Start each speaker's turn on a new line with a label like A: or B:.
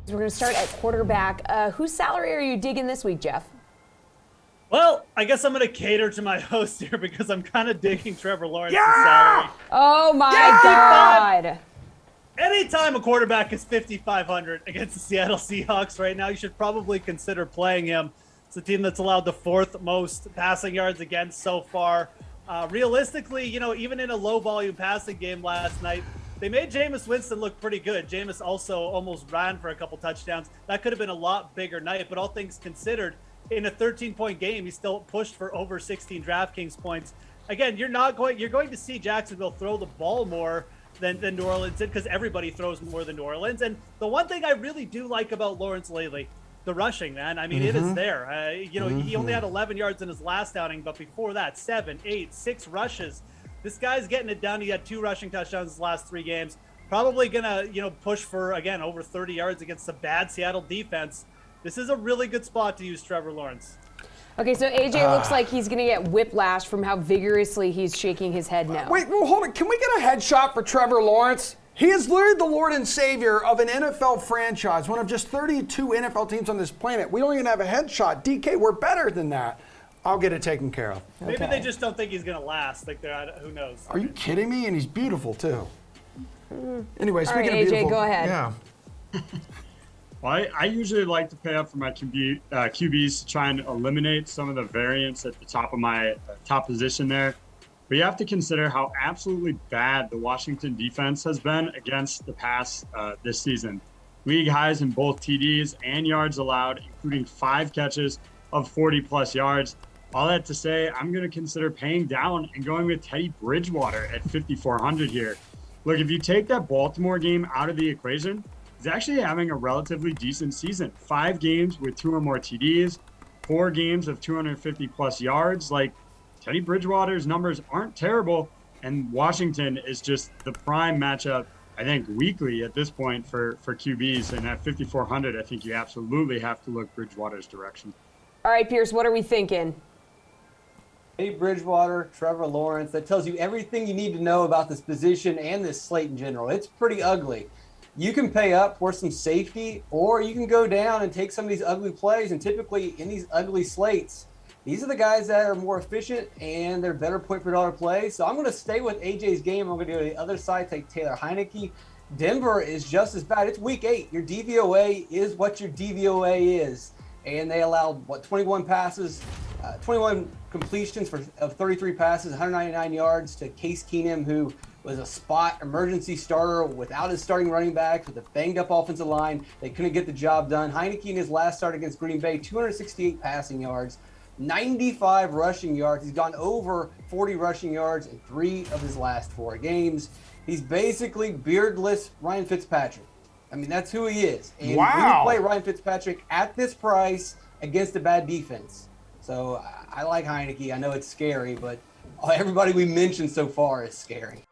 A: We're going to start at quarterback. Whose salary are you digging this week, Geoff?
B: Well, I guess I'm going to cater to my host here because I'm kind of digging Trevor Lawrence's salary.
A: Oh, my God.
B: Anytime a quarterback is 5,500 against the Seattle Seahawks right now, you should probably consider playing him. It's the team that's allowed the fourth most passing yards against so far. Realistically, even in a low-volume passing game last night, they made Jameis Winston look pretty good. Jameis also almost ran for a couple touchdowns. That could have been a lot bigger night, but all things considered, in a 13-point game, he still pushed for over 16 DraftKings points. Again, you're going to see Jacksonville throw the ball more than New Orleans did because everybody throws more than New Orleans. And the one thing I really do like about Lawrence lately, the rushing, man. I mean, it is there. He only had 11 yards in his last outing, but before that, 7, 8, 6 rushes. This guy's getting it done. He had 2 rushing touchdowns his last 3 games. Probably gonna, push for, again, over 30 yards against a bad Seattle defense. This is a really good spot to use Trevor Lawrence.
A: Okay, so AJ looks like he's going to get whiplash from how vigorously he's shaking his head now.
C: Wait, well, hold on. Can we get a headshot for Trevor Lawrence? He is literally the Lord and Savior of an NFL franchise, one of just 32 NFL teams on this planet. We don't even have a headshot. DK, we're better than that. I'll get it taken care of.
B: Maybe they just don't think he's going to last. Who knows?
C: Are you kidding me? And he's beautiful, too. Anyway, speaking of
A: AJ,
C: beautiful.
A: go ahead.
C: Yeah.
D: Well, I usually like to pay up for my QBs to try and eliminate some of the variance at the top of my top position there. But you have to consider how absolutely bad the Washington defense has been against the pass this season. League highs in both TDs and yards allowed, including 5 catches of 40-plus yards. All that to say, I'm going to consider paying down and going with Teddy Bridgewater at 5,400 here. Look, if you take that Baltimore game out of the equation, he's actually having a relatively decent season. 5 games with 2 or more TDs, 4 games of 250-plus yards. Like, Teddy Bridgewater's numbers aren't terrible, and Washington is just the prime matchup, I think, weekly at this point for QBs. And at 5,400, I think you absolutely have to look Bridgewater's direction.
A: All right, Pearce, what are we thinking?
E: Hey, Bridgewater, Trevor Lawrence. That tells you everything you need to know about this position and this slate in general. It's pretty ugly. You can pay up for some safety, or you can go down and take some of these ugly plays. And typically in these ugly slates, these are the guys that are more efficient and they're better point per dollar plays. So I'm going to stay with AJ's game. I'm going to go to the other side, take Taylor Heinicke. Denver is just as bad. It's week 8. Your DVOA is what your DVOA is. And they allowed, 21 passes, 21 completions of 33 passes, 199 yards to Case Keenum, who was a spot emergency starter without his starting running backs, with a banged-up offensive line. They couldn't get the job done. Heinicke in his last start against Green Bay, 268 passing yards, 95 rushing yards. He's gone over 40 rushing yards in 3 of his last 4 games. He's basically beardless Ryan Fitzpatrick. I mean, that's who he is. And when you play Ryan Fitzpatrick at this price against a bad defense. So I like Heinicke. I know it's scary, but everybody we mentioned so far is scary.